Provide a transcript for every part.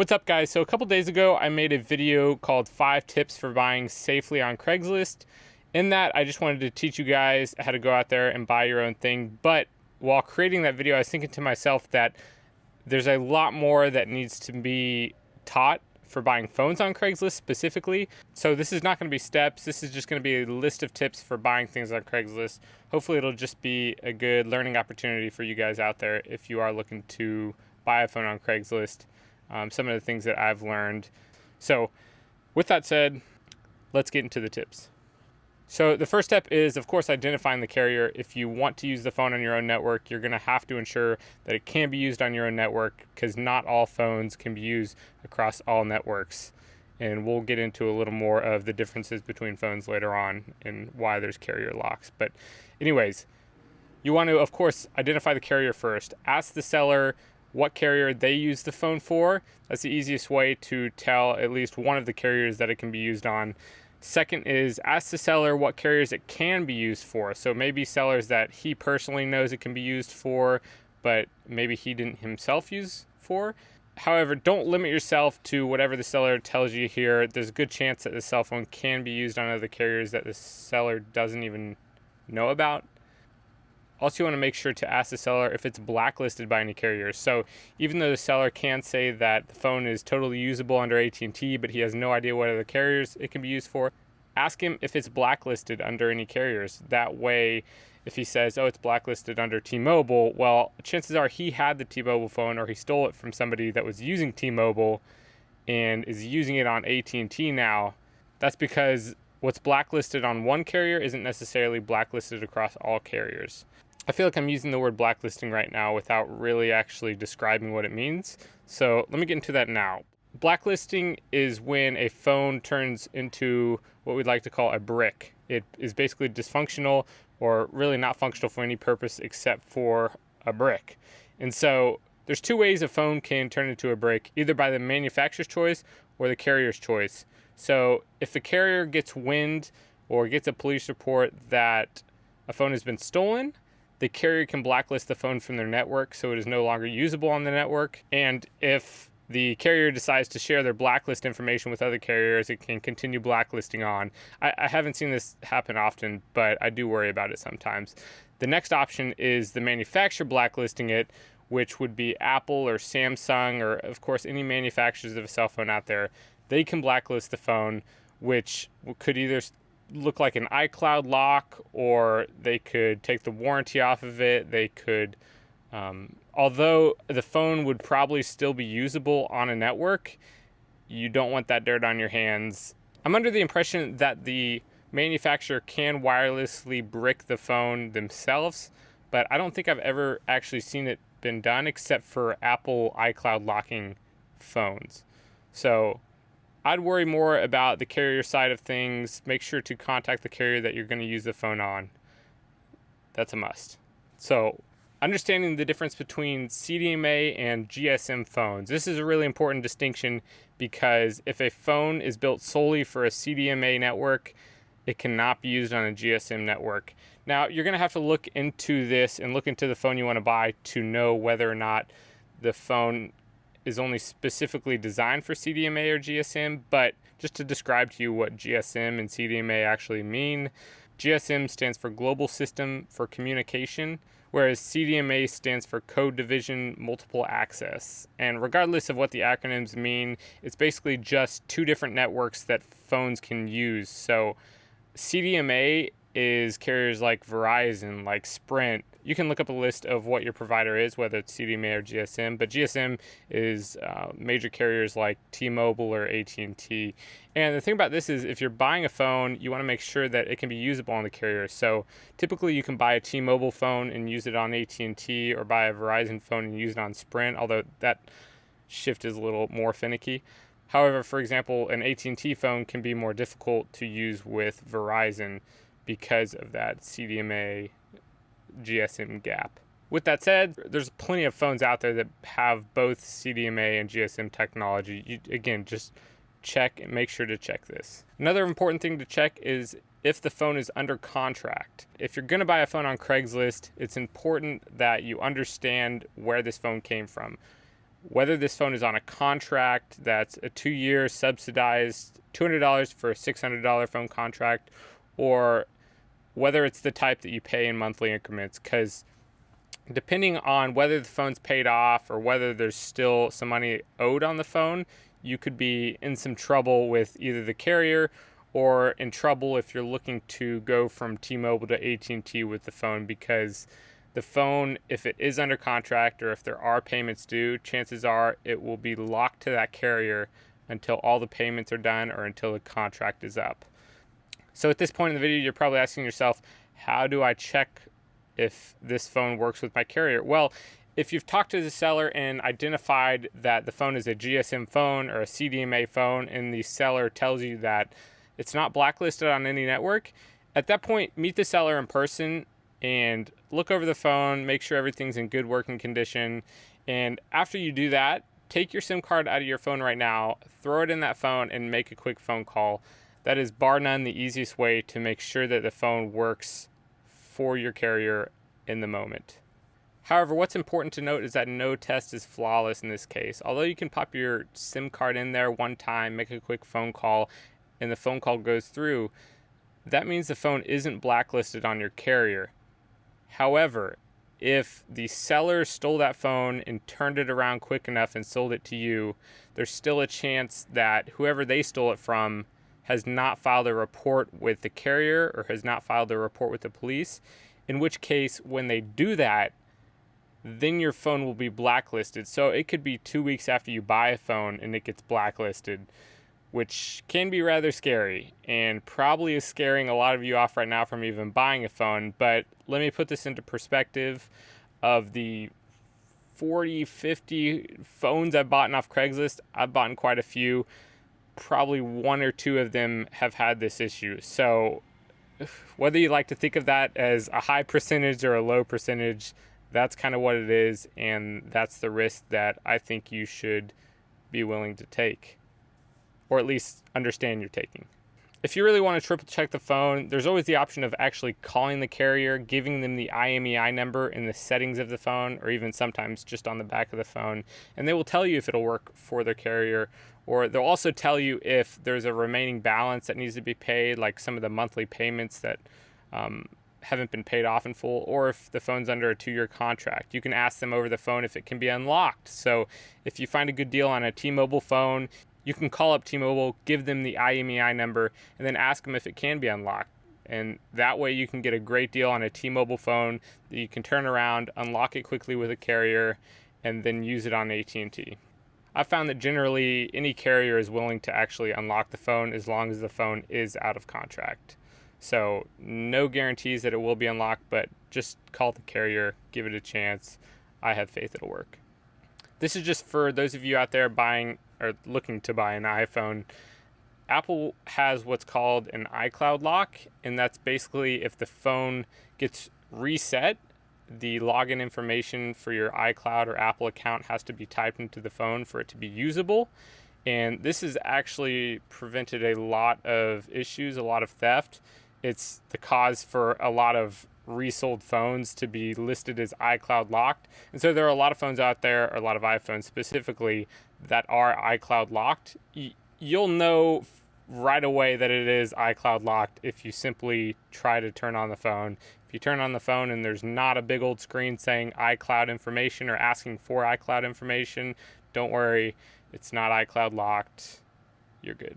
What's up, guys? So a couple days ago, I made a video called 5 tips for buying safely on Craigslist. In that, I just wanted to teach you guys how to go out there and buy your own thing. But while creating that video, I was thinking to myself that there's a lot more that needs to be taught for buying phones on Craigslist specifically. So this is not going to be steps. This is just going to be a list of tips for buying things on Craigslist. Hopefully it'll just be a good learning opportunity for you guys out there if you are looking to buy a phone on Craigslist. Some of the things that I've learned. So with that said, let's get into the tips. So the first step is, of course, identifying the carrier. If you want to use the phone on your own network, you're going to have to ensure that it can be used on your own network, because not all phones can be used across all networks. And we'll get into a little more of the differences between phones later on and why there's carrier locks. But anyways, you want to, of course, identify the carrier first. Ask the seller what carrier they use the phone for. That's the easiest way to tell at least one of the carriers that it can be used on. Second is ask the seller what carriers it can be used for. So maybe sellers that he personally knows it can be used for, but maybe he didn't himself use for. However, don't limit yourself to whatever the seller tells you here. There's a good chance that the cell phone can be used on other carriers that the seller doesn't even know about. Also, you want to make sure to ask the seller if it's blacklisted by any carrier. So even though the seller can say that the phone is totally usable under AT&T, but he has no idea what other carriers it can be used for, ask him if it's blacklisted under any carriers. That way, if he says, oh, it's blacklisted under T-Mobile, well, chances are he had the T-Mobile phone or he stole it from somebody that was using T-Mobile and is using it on AT&T now. That's because what's blacklisted on one carrier isn't necessarily blacklisted across all carriers. I feel like I'm using the word blacklisting right now without really actually describing what it means. So let me get into that now. Blacklisting is when a phone turns into what we'd like to call a brick. It is basically dysfunctional or really not functional for any purpose except for a brick. And so there's two ways a phone can turn into a brick, either by the manufacturer's choice or the carrier's choice. So if the carrier gets wind or gets a police report that a phone has been stolen, the carrier can blacklist the phone from their network so it is no longer usable on the network. And if the carrier decides to share their blacklist information with other carriers, it can continue blacklisting on. I haven't seen this happen often, but I do worry about it sometimes. The next option is the manufacturer blacklisting it, which would be Apple or Samsung or, of course, any manufacturers of a cell phone out there. They can blacklist the phone, which could either look like an iCloud lock, or they could take the warranty off of it. They could, although the phone would probably still be usable on a network, you don't want that dirt on your hands. I'm under the impression that the manufacturer can wirelessly brick the phone themselves, but I don't think I've ever actually seen it been done except for Apple iCloud locking phones. So I'd worry more about the carrier side of things. Make sure to contact the carrier that you're going to use the phone on. That's a must. So, understanding the difference between CDMA and GSM phones. This is a really important distinction because if a phone is built solely for a CDMA network, it cannot be used on a GSM network. Now, you're going to have to look into this and look into the phone you want to buy to know whether or not the phone is only specifically designed for CDMA or GSM, but just to describe to you what GSM and CDMA actually mean, GSM stands for Global System for Communication, whereas CDMA stands for Code Division Multiple Access. And regardless of what the acronyms mean, it's basically just two different networks that phones can use. So CDMA is carriers like Verizon, like Sprint. You can look up a list of what your provider is, whether it's CDMA or GSM, but GSM is major carriers like T-Mobile or AT&T. And the thing about this is if you're buying a phone, you want to make sure that it can be usable on the carrier. So typically you can buy a T-Mobile phone and use it on AT&T, or buy a Verizon phone and use it on Sprint, although that shift is a little more finicky. However, for example, an AT&T phone can be more difficult to use with Verizon because of that CDMA GSM gap. With that said, there's plenty of phones out there that have both CDMA and GSM technology. Again, just check and make sure to check this. Another important thing to check is if the phone is under contract. If you're going to buy a phone on Craigslist, it's important that you understand where this phone came from. whether this phone is on a contract that's a 2-year subsidized $200 for a $600 phone contract, or whether it's the type that you pay in monthly increments, because depending on whether the phone's paid off or whether there's still some money owed on the phone, you could be in some trouble with either the carrier or in trouble if you're looking to go from T-Mobile to AT&T with the phone, because the phone, if it is under contract or if there are payments due, chances are it will be locked to that carrier until all the payments are done or until the contract is up. So at this point in the video, you're probably asking yourself, how do I check if this phone works with my carrier? Well, if you've talked to the seller and identified that the phone is a GSM phone or a CDMA phone, and the seller tells you that it's not blacklisted on any network, at that point, meet the seller in person and look over the phone, make sure everything's in good working condition. And after you do that, take your SIM card out of your phone right now, throw it in that phone, and make a quick phone call. That is bar none the easiest way to make sure that the phone works for your carrier in the moment. However, what's important to note is that no test is flawless in this case. Although you can pop your SIM card in there one time, make a quick phone call, and the phone call goes through, that means the phone isn't blacklisted on your carrier. However, if the seller stole that phone and turned it around quick enough and sold it to you, there's still a chance that whoever they stole it from has not filed a report with the carrier or has not filed a report with the police, in which case, when they do that, then your phone will be blacklisted. So it could be 2 weeks after you buy a phone and it gets blacklisted, which can be rather scary and probably is scaring a lot of you off right now from even buying a phone. But let me put this into perspective. Of the 40, 50 phones I've bought off Craigslist, I've bought quite a few. Probably 1 or 2 of them have had this issue. So whether you like to think of that as a high percentage or a low percentage, that's kind of what it is, and that's the risk that I think you should be willing to take, or at least understand you're taking. If you really want to triple check the phone, there's always the option of actually calling the carrier, giving them the IMEI number in the settings of the phone, or even sometimes just on the back of the phone, and they will tell you if it'll work for their carrier, or they'll also tell you if there's a remaining balance that needs to be paid, like some of the monthly payments that haven't been paid off in full, or if the phone's under a 2-year contract. You can ask them over the phone if it can be unlocked. So if you find a good deal on a T-Mobile phone, you can call up T-Mobile, give them the IMEI number, and then ask them if it can be unlocked. And that way you can get a great deal on a T-Mobile phone that you can turn around, unlock it quickly with a carrier, and then use it on AT&T. I found that generally any carrier is willing to actually unlock the phone as long as the phone is out of contract. So no guarantees that it will be unlocked, but just call the carrier, give it a chance. I have faith it'll work. This is just for those of you out there buying or looking to buy an iPhone. Apple has what's called an iCloud lock, and that's basically if the phone gets reset, the login information for your iCloud or Apple account has to be typed into the phone for it to be usable. And this has actually prevented a lot of issues, a lot of theft. It's the cause for a lot of resold phones to be listed as iCloud locked. And so there are a lot of phones out there, or a lot of iPhones specifically, that are iCloud locked. You'll know right away that it is iCloud locked if you simply try to turn on the phone. If you turn on the phone and there's not a big old screen saying iCloud information or asking for iCloud information, don't worry, it's not iCloud locked. You're good.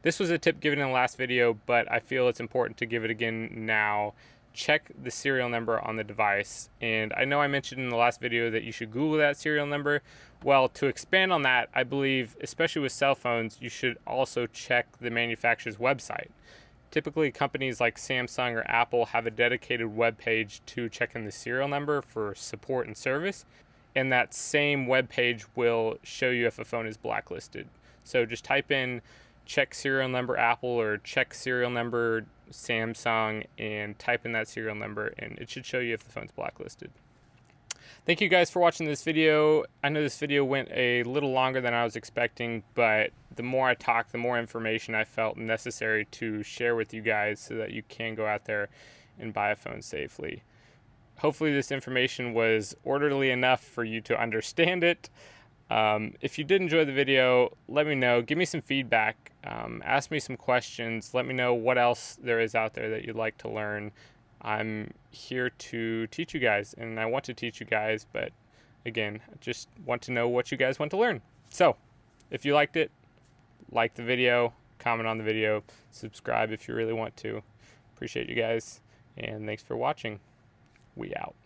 This was a tip given in the last video, but I feel it's important to give it again now. Check the serial number on the device. And I know I mentioned in the last video that you should Google that serial number. Well, to expand on that, I believe, especially with cell phones, you should also check the manufacturer's website. Typically, companies like Samsung or Apple have a dedicated web page to checking the serial number for support and service. And that same web page will show you if a phone is blacklisted. So just type in check serial number Apple or check serial number Samsung and type in that serial number, and it should show you if the phone's blacklisted. Thank you guys for watching this video. I know this video went a little longer than I was expecting, but the more I talked, the more information I felt necessary to share with you guys so that you can go out there and buy a phone safely. Hopefully this information was orderly enough for you to understand it. If you did enjoy the video, let me know. Give me some feedback. Ask me some questions. Let me know what else there is out there that you'd like to learn. I'm here to teach you guys, and I want to teach you guys, but again, I just want to know what you guys want to learn. So, if you liked it, like the video, comment on the video, subscribe if you really want to. Appreciate you guys, and thanks for watching. We out.